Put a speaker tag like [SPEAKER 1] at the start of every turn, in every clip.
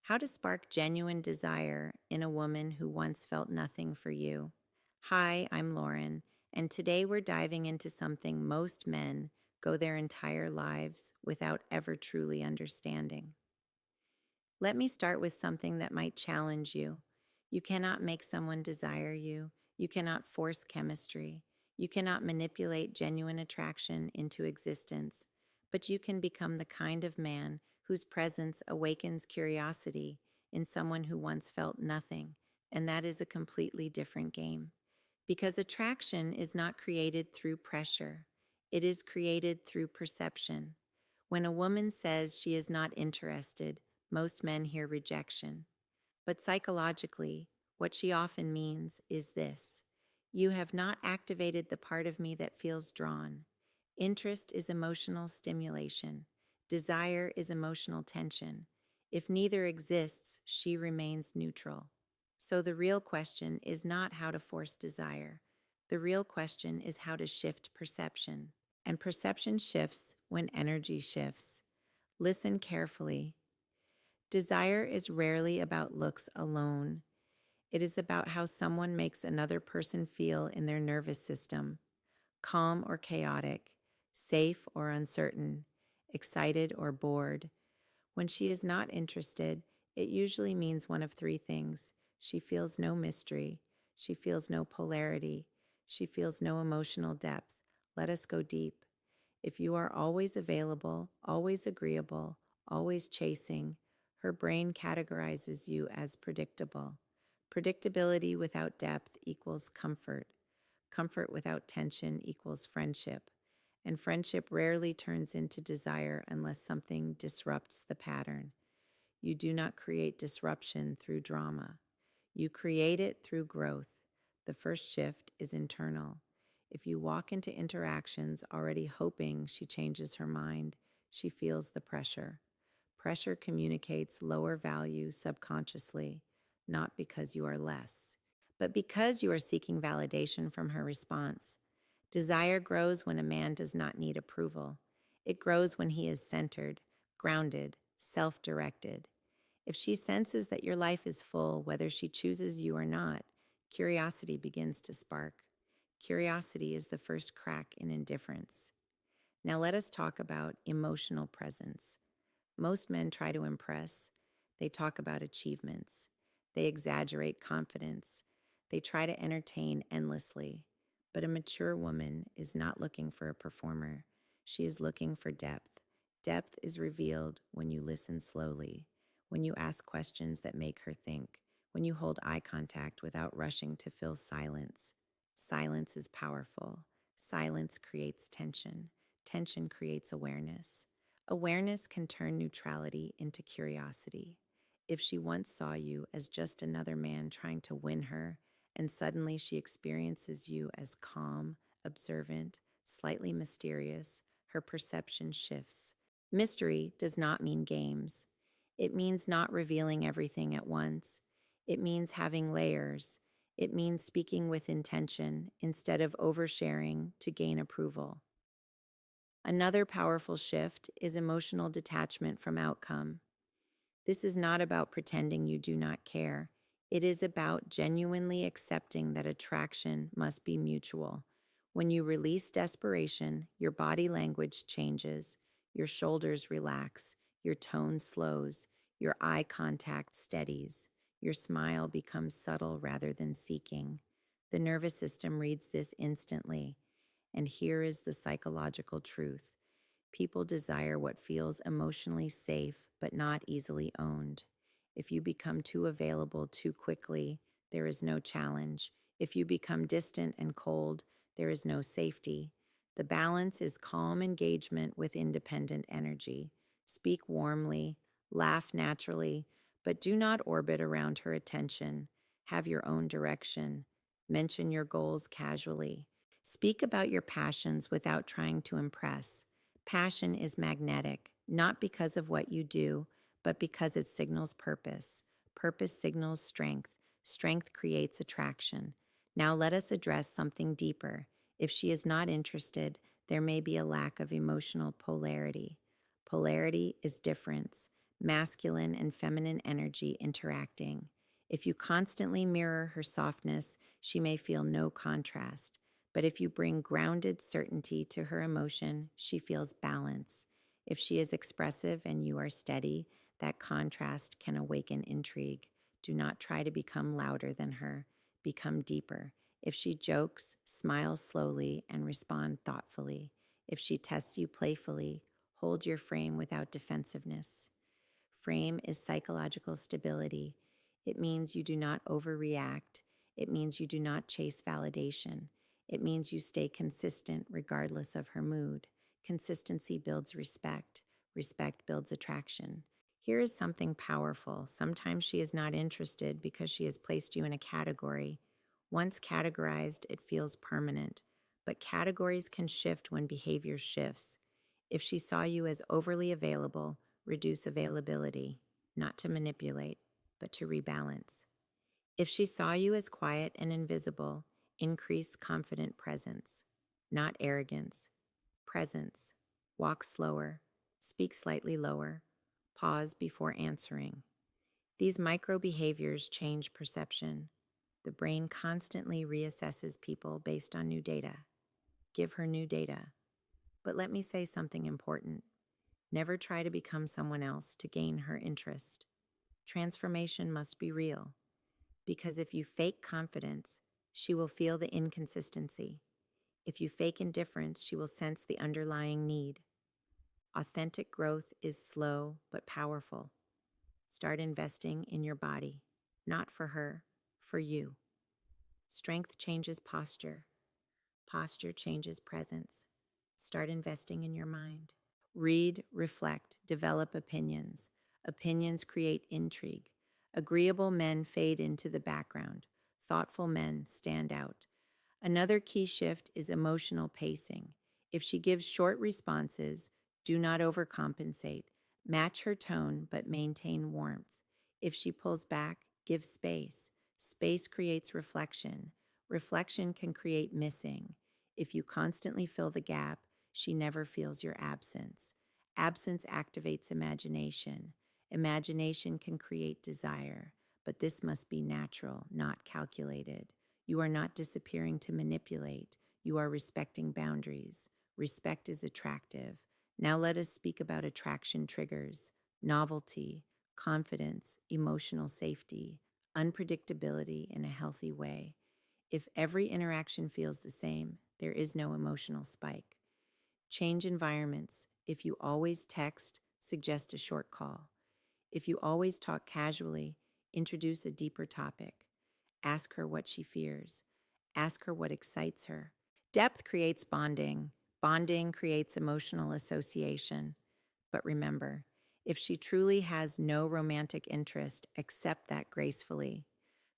[SPEAKER 1] How to spark genuine desire in a woman who once felt nothing for you. Hi, I'm Lauren, and today we're diving into something most men go their entire lives without ever truly understanding. Let me start with something that might challenge you. You cannot make someone desire you. You cannot force chemistry. You cannot manipulate genuine attraction into existence. But you can become the kind of man whose presence awakens curiosity in someone who once felt nothing. And that is a completely different game. Because attraction is not created through pressure, it is created through perception. When a woman says she is not interested, most men hear rejection. But psychologically, what she often means is this: you have not activated the part of me that feels drawn. Interest is emotional stimulation, desire is emotional tension. If neither exists, she remains neutral. So the real question is not how to force desire. The real question is how to shift perception. And perception shifts when energy shifts. Listen carefully. Desire is rarely about looks alone. It is about how someone makes another person feel in their nervous system: calm or chaotic, safe or uncertain, excited or bored. When she is not interested, it usually means one of three things. She feels no mystery. She feels no polarity. She feels no emotional depth. Let us go deep. If you are always available, always agreeable, always chasing, her brain categorizes you as predictable. Predictability without depth equals comfort. Comfort without tension equals friendship. And friendship rarely turns into desire unless something disrupts the pattern. You do not create disruption through drama. You create it through growth. The first shift is internal. If you walk into interactions already hoping she changes her mind, she feels the pressure. Pressure communicates lower value subconsciously, not because you are less, but because you are seeking validation from her response. Desire grows when a man does not need approval. It grows when he is centered, grounded, self-directed. If she senses that your life is full, whether she chooses you or not, curiosity begins to spark. Curiosity is the first crack in indifference. Now let us talk about emotional presence. Most men try to impress. They talk about achievements. They exaggerate confidence. They try to entertain endlessly. But a mature woman is not looking for a performer. She is looking for depth. Depth is revealed when you listen slowly, when you ask questions that make her think, when you hold eye contact without rushing to fill silence. Silence is powerful. Silence creates tension. Tension creates awareness. Awareness can turn neutrality into curiosity. If she once saw you as just another man trying to win her, and suddenly she experiences you as calm, observant, slightly mysterious, her perception shifts. Mystery does not mean games. It means not revealing everything at once. It means having layers. It means speaking with intention instead of oversharing to gain approval. Another powerful shift is emotional detachment from outcome. This is not about pretending you do not care. It is about genuinely accepting that attraction must be mutual. When you release desperation, your body language changes, your shoulders relax, your tone slows, your eye contact steadies, your smile becomes subtle rather than seeking. The nervous system reads this instantly. And here is the psychological truth: people desire what feels emotionally safe but not easily owned. If you become too available too quickly, there is no challenge. If you become distant and cold, there is no safety. The balance is calm engagement with independent energy. Speak warmly, laugh naturally, but do not orbit around her attention. Have your own direction. Mention your goals casually. Speak about your passions without trying to impress. Passion is magnetic, not because of what you do, but because it signals purpose. Purpose signals strength. Strength creates attraction. Now let us address something deeper. If she is not interested, there may be a lack of emotional polarity. Polarity is difference. masculine and feminine energy interacting. If you constantly mirror her softness, she may feel no contrast. But if you bring grounded certainty to her emotion, she feels balance. If she is expressive and you are steady, that contrast can awaken intrigue. Do not try to become louder than her, become deeper. If she jokes, smile slowly and respond thoughtfully. If she tests you playfully, hold your frame without defensiveness. Frame is psychological stability. It means you do not overreact. It means you do not chase validation. It means you stay consistent regardless of her mood. Consistency builds respect. Respect builds attraction. Here is something powerful. Sometimes she is not interested because she has placed you in a category. Once categorized, it feels permanent. But categories can shift when behavior shifts. If she saw you as overly available, reduce availability, not to manipulate, but to rebalance. If she saw you as quiet and invisible, increase confident presence, not arrogance. Presence. Walk slower, speak slightly lower, pause before answering. These micro behaviors change perception. The brain constantly reassesses people based on new data. Give her new data. But let me say something important. Never try to become someone else to gain her interest. Transformation must be real, because if you fake confidence, she will feel the inconsistency. If you fake indifference, she will sense the underlying need. Authentic growth is slow but powerful. Start investing in your body, not for her, for you. Strength changes posture. Posture changes presence. Start investing in your mind. Read, reflect, develop opinions. Opinions create intrigue. Agreeable men fade into the background. Thoughtful men stand out. Another key shift is emotional pacing. If she gives short responses, do not overcompensate. Match her tone, but maintain warmth. If she pulls back, give space. Space creates reflection. Reflection can create missing. If you constantly fill the gap, she never feels your absence. Absence activates imagination. Imagination can create desire, but this must be natural, not calculated. You are not disappearing to manipulate. You are respecting boundaries. Respect is attractive. Now let us speak about attraction triggers: novelty, confidence, emotional safety, unpredictability in a healthy way. If every interaction feels the same, there is no emotional spike. Change environments. If you always text, suggest a short call. If you always talk casually, introduce a deeper topic. Ask her what she fears. Ask her what excites her. Depth creates bonding. Bonding creates emotional association. But remember, if she truly has no romantic interest, accept that gracefully.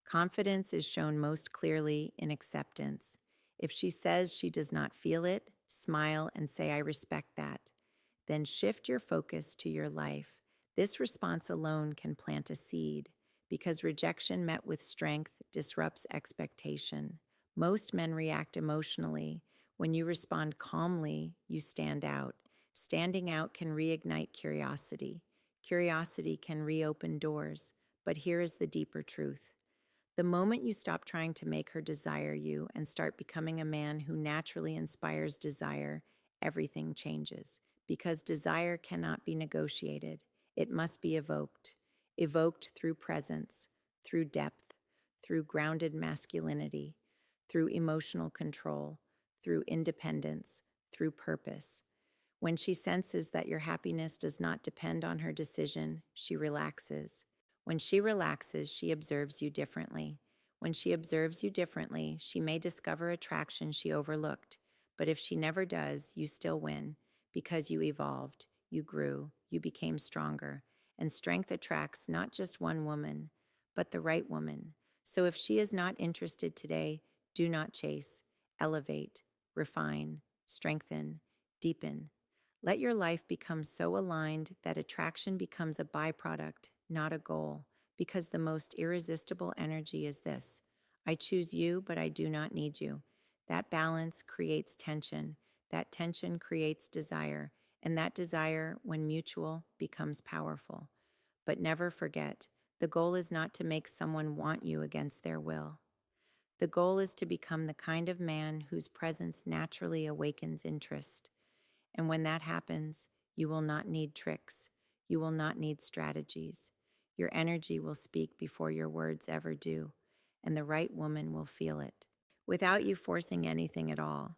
[SPEAKER 1] Confidence is shown most clearly in acceptance. If she says she does not feel it, smile and say, "I respect that." Then shift your focus to your life. This response alone can plant a seed, because rejection met with strength disrupts expectation. Most men react emotionally. When you respond calmly, you stand out. Standing out can reignite curiosity. Curiosity can reopen doors. But here is the deeper truth. The moment you stop trying to make her desire you and start becoming a man who naturally inspires desire, everything changes. Because desire cannot be negotiated. It must be evoked. Evoked through presence, through depth, through grounded masculinity, through emotional control, through independence, through purpose. When she senses that your happiness does not depend on her decision, she relaxes. When she relaxes, she observes you differently. When she observes you differently, she may discover attraction she overlooked. But if she never does, you still win, because you evolved, you grew, you became stronger. And strength attracts not just one woman, but the right woman. So if she is not interested today, do not chase. Elevate, refine, strengthen, deepen. Let your life become so aligned that attraction becomes a byproduct, not a goal, because the most irresistible energy is this: I choose you, but I do not need you. That balance creates tension. That tension creates desire. And that desire, when mutual, becomes powerful. But never forget, the goal is not to make someone want you against their will. The goal is to become the kind of man whose presence naturally awakens interest. And when that happens, you will not need tricks. You will not need strategies. Your energy will speak before your words ever do, and the right woman will feel it. Without you forcing anything at all,